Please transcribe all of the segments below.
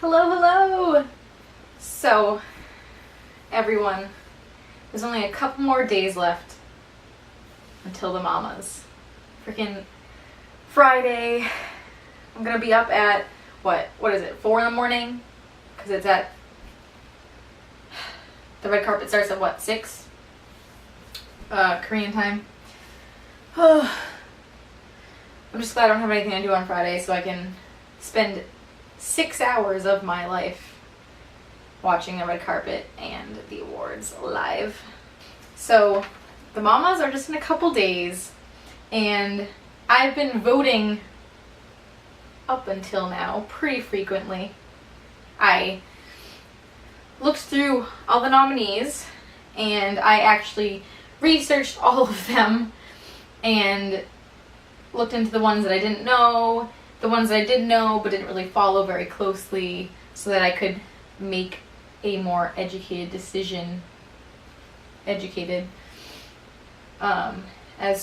Hello, hello! So, everyone, there's only a couple more days left until the mamas. Freaking Friday. I'm gonna be up at, what is it, 4 in the morning? Because it's at, the red carpet starts at what, 6? Korean time. I'm just glad I don't have anything to do on Friday so I can spend 6 hours of my life watching the red carpet and the awards live. So the mamas are just in a couple days, and I've been voting up until now pretty frequently. I looked through all the nominees and I actually researched all of them and looked into the ones that I didn't know, the ones that I did know but didn't really follow very closely, so that I could make a more educated decision, as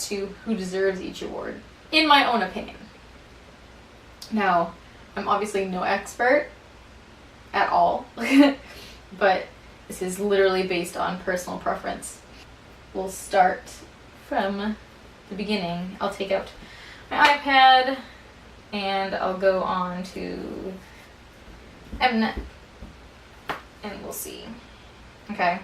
to who deserves each award, in my own opinion. Now, I'm obviously no expert at all, but this is literally based on personal preference. We'll start from the beginning. I'll take out my iPad and I'll go on to Mnet and we'll see. Okay.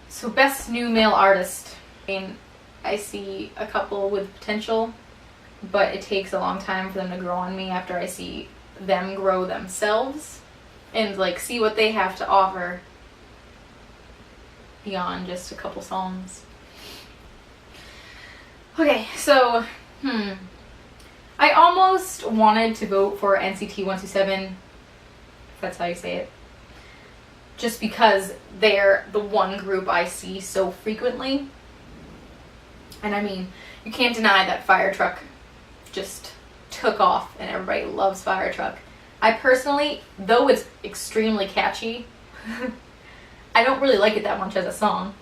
So best new male artist. I see a couple with potential, but it takes a long time for them to grow on me after I see them grow themselves and like see what they have to offer beyond just a couple songs. Okay, so I almost wanted to vote for NCT 127, if that's how you say it, just because they're the one group I see so frequently. And I mean, you can't deny that Fire Truck just took off and everybody loves Fire Truck. I personally, though it's extremely catchy, I don't really like it that much as a song.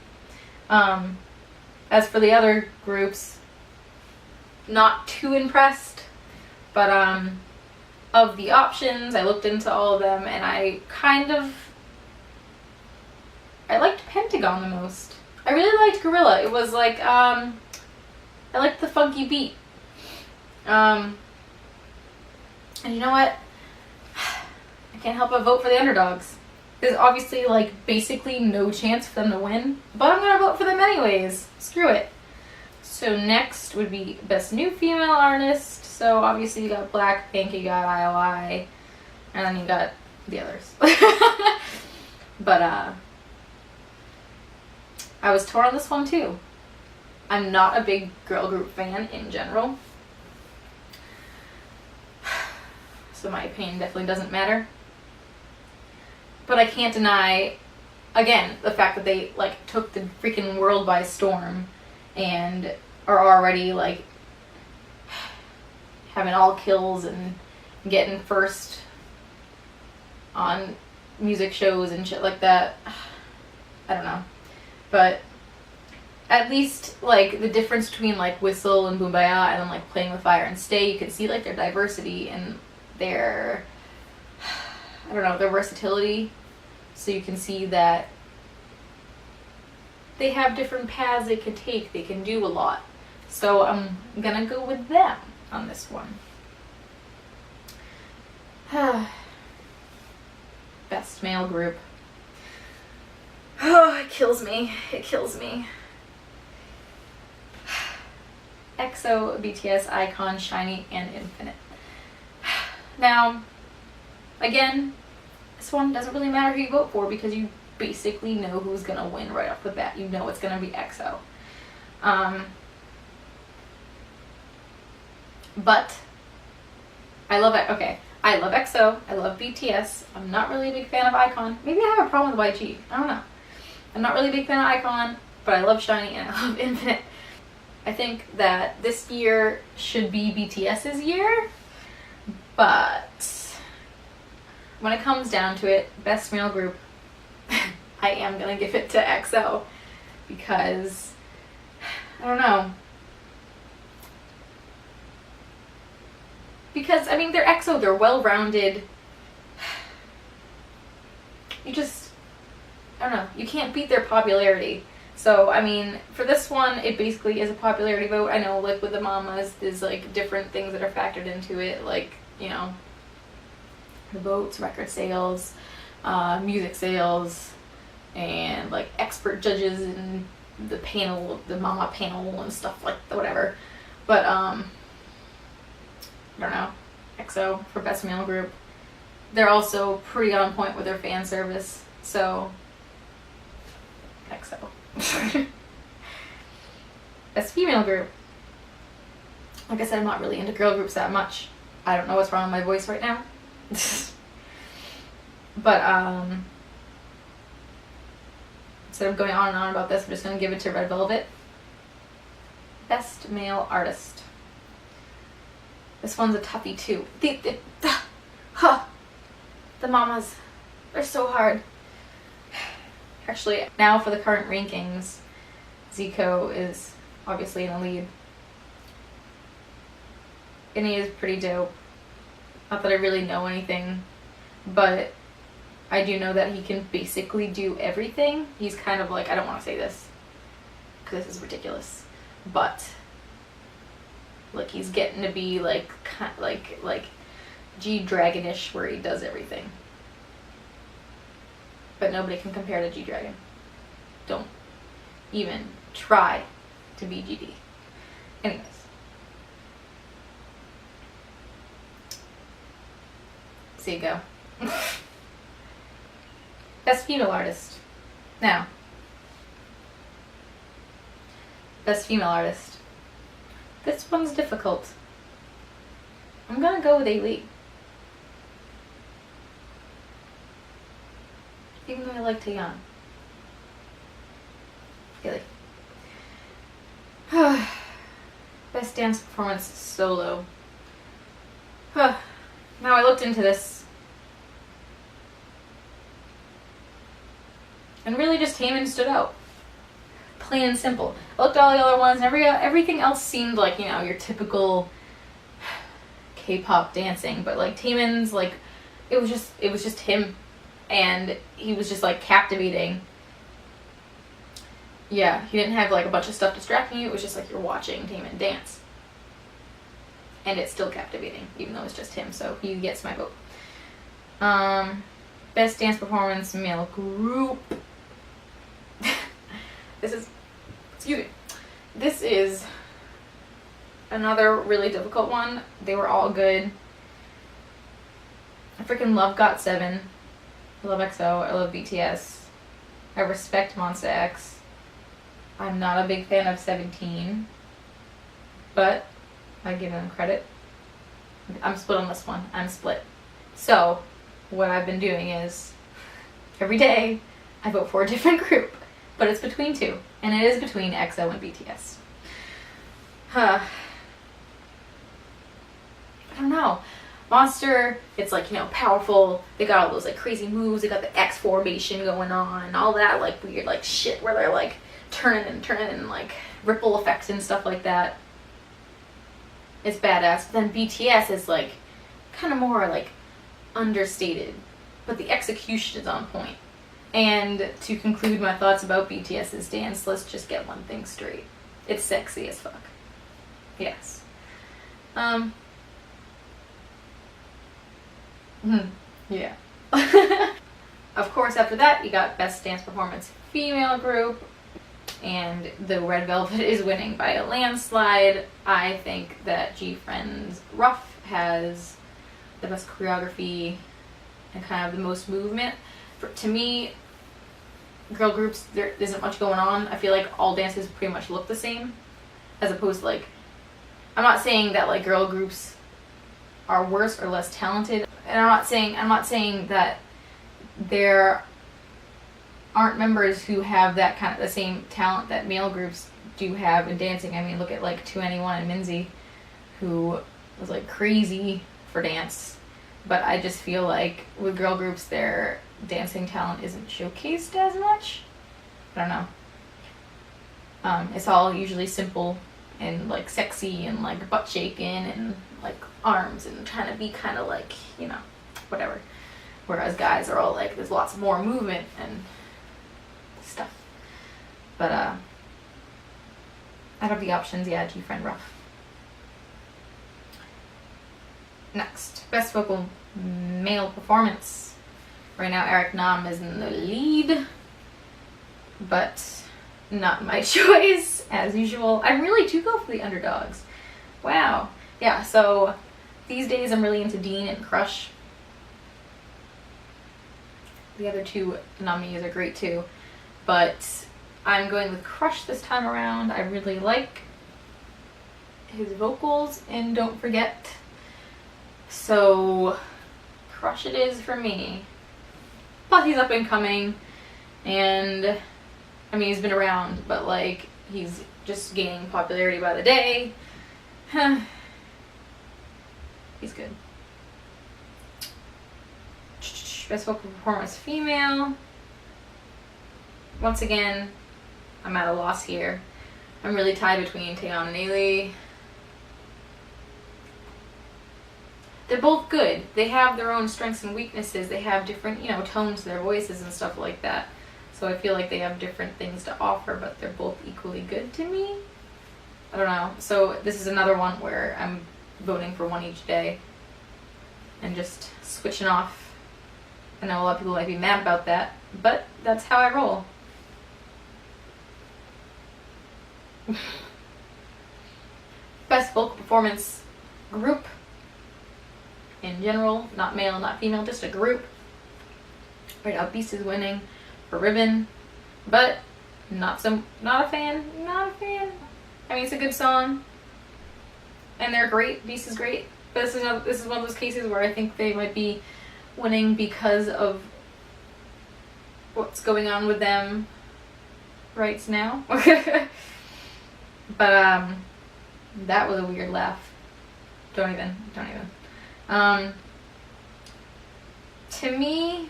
As for the other groups, not too impressed, but of the options, I looked into all of them and I liked Pentagon the most. I really liked Gorilla. It was like, I liked the funky beat. And you know what? I can't help but vote for the underdogs. There's obviously like basically no chance for them to win, but I'm gonna vote for them anyways. Screw it. So next would be best new female artist. So obviously you got Blackpink, you got i.o.i, and then you got the others. But I was torn on this one too. I'm not a big girl group fan in general, so my opinion definitely doesn't matter. But I can't deny, again, the fact that they like took the freaking world by storm and are already like having all kills and getting first on music shows and shit like that. I don't know. But at least like the difference between like Whistle and Boombaya and then like Playing with Fire and Stay, you can see like their diversity and their, I don't know, their versatility. So you can see that they have different paths they can take. They can do a lot. So I'm gonna go with them on this one. Best male group. Oh, it kills me. It kills me. EXO, BTS, iKON, SHINee, and Infinite. Now, again, this one doesn't really matter who you vote for because you basically know who's gonna win right off the bat. You know it's gonna be EXO. But I love it. Okay, I love EXO. I love BTS. I'm not really a big fan of iKON. Maybe I have a problem with YG. I don't know. I'm not really a big fan of iKON, but I love SHINee and I love Infinite. I think that this year should be BTS's year, but when it comes down to it, best male group, I am gonna give it to EXO because, I don't know. Because, I mean, they're EXO, they're well-rounded. you just, I don't know, you can't beat their popularity. So, I mean, for this one, it basically is a popularity vote. I know, like, with the mamas, there's, like, different things that are factored into it, like, you know, the votes, record sales, music sales, and, like, expert judges and the panel, the mama panel and stuff like that, whatever. But, I don't know, EXO for Best Male Group. They're also pretty on point with their fan service, so EXO. Best Female Group. Like I said, I'm not really into girl groups that much. I don't know what's wrong with my voice right now. But, instead of going on and on about this, I'm just going to give it to Red Velvet. Best Male Artist. This one's a toughie too. The mamas, they're so hard. Actually, now for the current rankings, Zico is obviously in the lead. And he is pretty dope. Not that I really know anything, but I do know that he can basically do everything. He's kind of like, I don't want to say this, because this is ridiculous, but like he's getting to be like G-Dragonish, where he does everything. But nobody can compare to G-Dragon. Don't even try to be GD. Anyways. So you go. Best Female Artist. Now. Best Female Artist. This one's difficult. I'm gonna go with i.o.i. Even though I like Taeyeon. Really. Best dance performance solo. Now I looked into this. And really just Taemin stood out. Plain and simple. I looked at all the other ones and everything else seemed like, you know, your typical K-pop dancing. But like Taemin's, like, it was just him. And he was just like captivating. Yeah, he didn't have like a bunch of stuff distracting you. It was just like you're watching Taemin dance. And it's still captivating, even though it's just him. So he gets my vote. Best dance performance male group. This is another really difficult one. They were all good. I freaking love GOT7. I love EXO. I love BTS. I respect Monsta X. I'm not a big fan of 17, but I give them credit. I'm split on this one. I'm split. So what I've been doing is every day I vote for a different group, but it's between two, and it is between EXO and BTS. I don't know. Monster, it's like, you know, powerful. They got all those like crazy moves. They got the X formation going on and all that like weird like shit where they're like turning and like ripple effects and stuff like that. It's badass. But then BTS is like kind of more like understated, but the execution is on point. And to conclude my thoughts about BTS's dance, let's just get one thing straight. It's sexy as fuck. Yes. Yeah. Of course, after that, you got Best Dance Performance Female Group, and the Red Velvet is winning by a landslide. I think that G-Friend's Rough has the best choreography and kind of the most movement. To me, girl groups, there isn't much going on. I feel like all dances pretty much look the same, as opposed to like, I'm not saying that like girl groups are worse or less talented, and I'm not saying that there aren't members who have that kind of the same talent that male groups do have in dancing. I mean, look at like 2NE1 and Minzy, who was like crazy for dance, but I just feel like with girl groups their dancing talent isn't showcased as much. I don't know. It's all usually simple and like sexy and like butt shaking and like arms and trying to be kind of like, you know, whatever. Whereas guys are all like, there's lots more movement and stuff. But out of the options, yeah, G-Friend rough. Next, best vocal male performance. Right now, Eric Nam is in the lead, but not my choice, as usual. I really do go for the underdogs. Wow. Yeah, so these days I'm really into Dean and Crush. The other two nominees are great too, but I'm going with Crush this time around. I really like his vocals and Don't Forget. So Crush it is for me. Plus he's up and coming, and I mean he's been around, but like he's just gaining popularity by the day. He's good. Best vocal performance female. Once again, I'm at a loss here. I'm really tied between Taeyeon and Ailey. They're both good. They have their own strengths and weaknesses. They have different, you know, tones to their voices and stuff like that. So I feel like they have different things to offer, but they're both equally good to me. I don't know. So this is another one where I'm voting for one each day and just switching off. I know a lot of people might be mad about that, but that's how I roll. Best vocal performance group. In general, not male, not female, just a group. Right now, Beast is winning for Ribbon, but not a fan. I mean, it's a good song, and they're great. Beast is great, but this is one of those cases where I think they might be winning because of what's going on with them right now. But that was a weird laugh. Don't even. To me,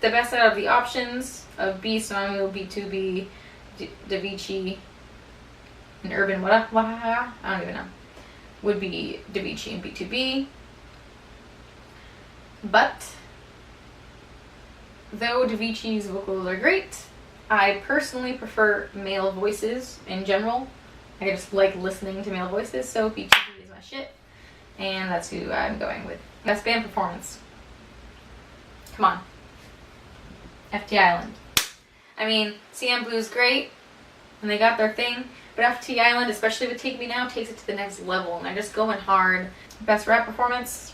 the best out of the options of Beast, Mamamoo, B2B, Davichi, and Urban, what I don't even know, would be Davichi and B2B. But though Davichi's vocals are great, I personally prefer male voices in general. I just like listening to male voices, so B2B is my shit. And that's who I'm going with. Best band performance. Come on. FT Island. I mean, CM Blue's great, and they got their thing, but FT Island, especially with Take Me Now, takes it to the next level, and they're just going hard. Best rap performance.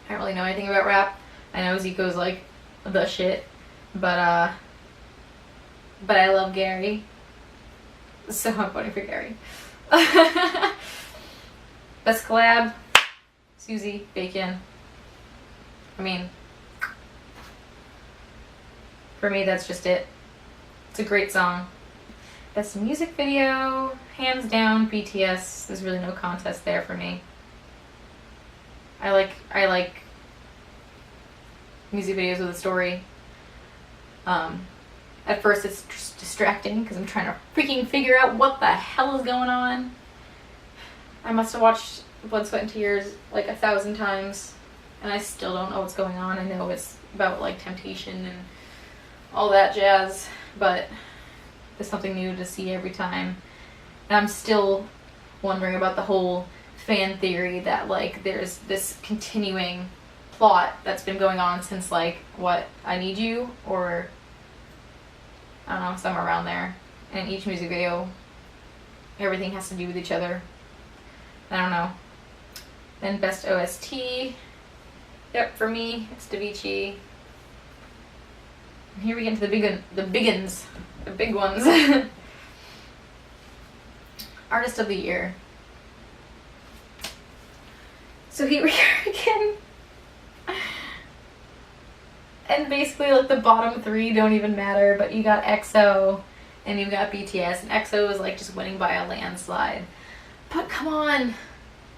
I don't really know anything about rap. I know Zico's like the shit, but I love Gary. So I'm voting for Gary. Best collab, Suzy, Bacon. I mean, for me, that's just it. It's a great song. Best music video, hands down, BTS. There's really no contest there for me. I like music videos with a story. At first it's just distracting because I'm trying to freaking figure out what the hell is going on. I must have watched Blood, Sweat, and Tears like 1,000 times and I still don't know what's going on. I know it's about like temptation and all that jazz, but there's something new to see every time. And I'm still wondering about the whole fan theory that like there's this continuing plot that's been going on since like what, I Need You, or I don't know, somewhere around there. And in each music video, everything has to do with each other. I don't know. Then best OST. Yep, for me, it's Davichi. And here we get into the big ones. Artist of the Year. So here we are again. And basically, like, the bottom three don't even matter, but you got EXO and you got BTS, and EXO is like just winning by a landslide. But come on,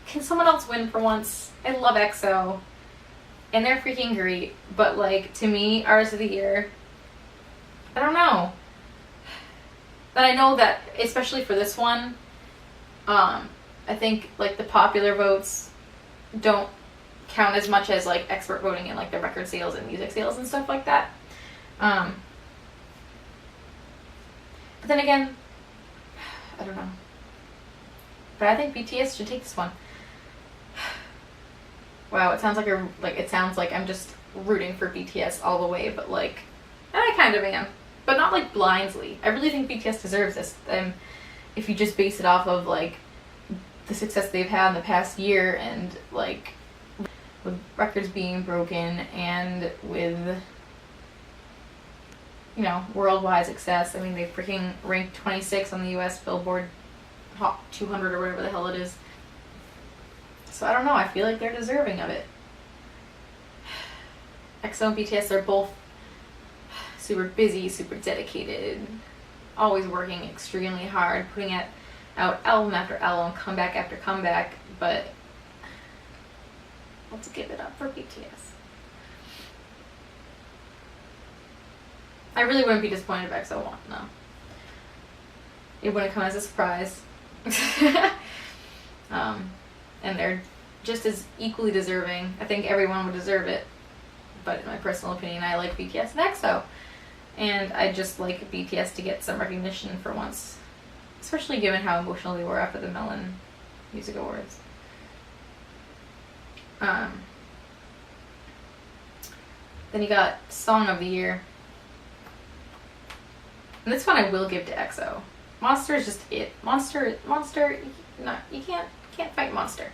can someone else win for once? I love EXO, and they're freaking great, but like, to me, Artist of the Year, I don't know. But I know that, especially for this one, I think like the popular votes don't count as much as like expert voting in like the record sales and music sales and stuff like that. But then again, I don't know. But I think BTS should take this one. Wow, it sounds like I'm just rooting for BTS all the way, but like, I kind of am, but not like blindly. I really think BTS deserves this. If you just base it off of like the success they've had in the past year, and like with records being broken, and with, you know, worldwide success. I mean, they freaking ranked 26 on the US Billboard Hot 200 or whatever the hell it is. So I don't know, I feel like they're deserving of it. EXO and BTS are both super busy, super dedicated, always working extremely hard, putting out album after album, comeback after comeback, but let's give it up for BTS. I really wouldn't be disappointed if EXO won, no. It wouldn't come as a surprise. And they're just as equally deserving. I think everyone would deserve it, but in my personal opinion, I like BTS and EXO. And I just like BTS to get some recognition for once, especially given how emotional they were after the Melon Music Awards. Then you got Song of the Year. And this one I will give to EXO. Monster is just it. Monster, no, you can't fight Monster.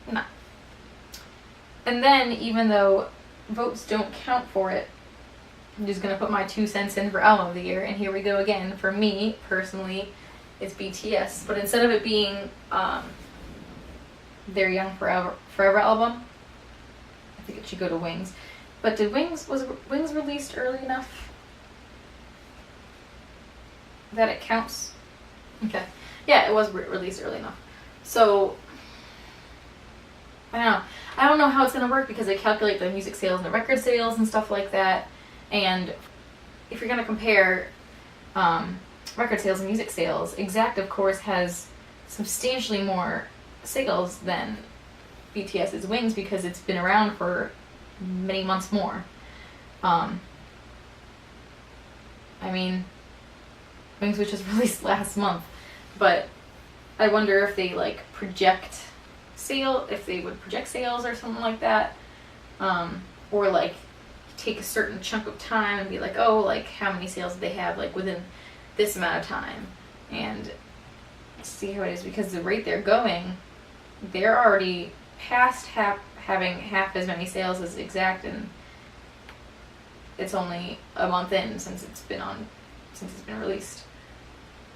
No. And then, even though votes don't count for it, I'm just gonna put my 2 cents in for Album of the Year, and here we go again. For me, personally, it's BTS. But instead of it being their Young Forever album, I think it should go to Wings. But was Wings released early enough that it counts? Okay. Yeah, it was released early enough. So, I don't know how it's going to work, because they calculate the music sales and the record sales and stuff like that. And if you're going to compare record sales and music sales, Exact, of course, has substantially more sales than BTS's Wings, because it's been around for many months more. I mean, Wings was just released last month, but I wonder if they like if they would project sales or something like that, or like take a certain chunk of time and be like, oh, like how many sales did they have like within this amount of time, and see how it is, because the rate they're going, they're already past having half as many sales as Exact, and it's only a month in since it's been released.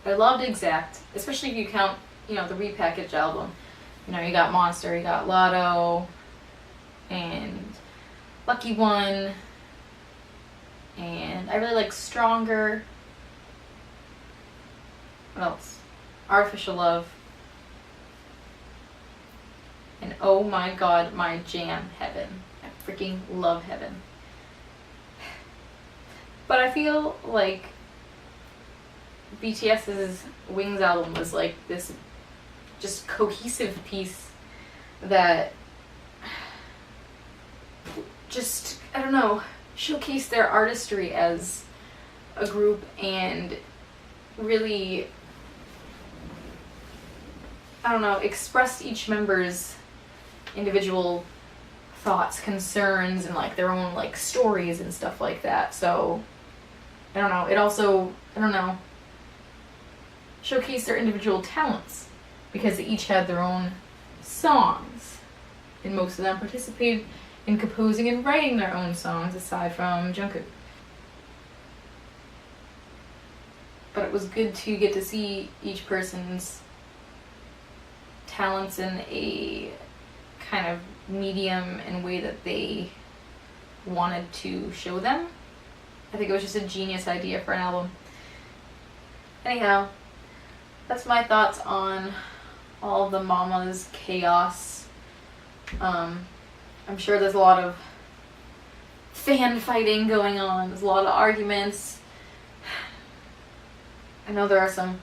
I loved Exact, especially if you count, you know, the repackaged album. You know, you got Monster, you got Lotto, and Lucky One, and I really like Stronger. What else? Artificial Love. And oh my god, my jam, Heaven. I freaking love Heaven. But I feel like BTS's Wings album was like this just cohesive piece that just, I don't know, showcased their artistry as a group, and really, I don't know, expressed each member's individual thoughts, concerns, and like their own like stories and stuff like that. So I don't know, it also, I don't know, showcased their individual talents, because they each had their own songs, and most of them participated in composing and writing their own songs aside from Jungkook. But it was good to get to see each person's talents in a kind of medium and way that they wanted to show them. I think it was just a genius idea for an album. Anyhow, that's my thoughts on all of the Mama's chaos. I'm sure there's a lot of fan fighting going on. There's a lot of arguments. I know there are some,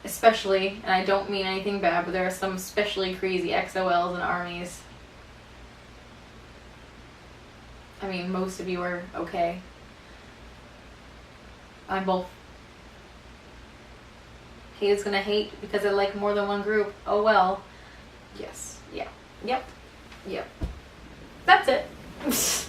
especially, and I don't mean anything bad, but there are some especially crazy XOLs and ARMYs I mean, most of you are okay. I'm both. Hate is gonna hate because I like more than one group. Oh well. Yes. Yeah. Yep. Yep. That's it.